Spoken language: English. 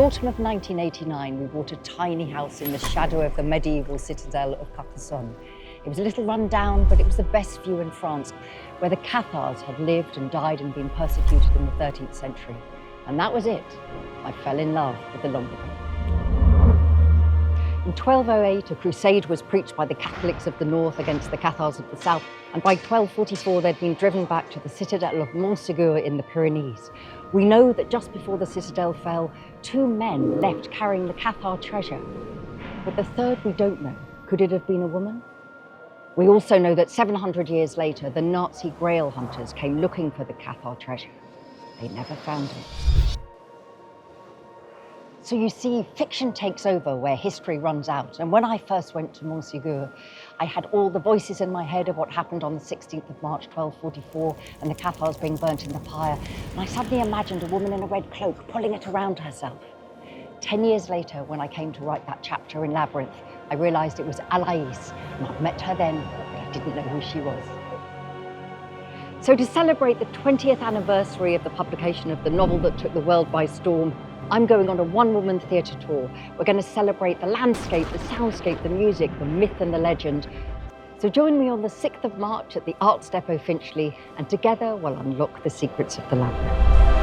autumn of 1989, we bought a tiny house in the shadow of the medieval citadel of Carcassonne. It was a little run down, but it was the best view in France, where the Cathars had lived and died and been persecuted in the 13th century. And that was it. I fell in love with the Languedoc. In 1208, a crusade was preached by the Catholics of the north against the Cathars of the south, and by 1244 they'd been driven back to the citadel of Mosse in the Pyrenees. We know that just before the citadel fell, 2 men left carrying the Cathar treasure. But the third we don't know. Could it have been a woman? We also know that 700 years later, the Nazi Grail hunters came looking for the Cathar treasure. They never found it. So you see, fiction takes over where history runs out. And when I first went to Montségur, I had all the voices in my head of what happened on the 16th of March, 1244, and the Cathars being burnt in the pyre. And I suddenly imagined a woman in a red cloak pulling it around herself. 10 years later, when I came to write that chapter in Labyrinth, I realized it was Alaïs, and I'd met her then, but I didn't know who she was. So to celebrate the 20th anniversary of the publication of the novel that took the world by storm, I'm going on a one-woman theatre tour. We're going to celebrate the landscape, the soundscape, the music, the myth and the legend. So join me on the 6th of March at the Arts Depot Finchley, and together we'll unlock the secrets of the Labyrinth.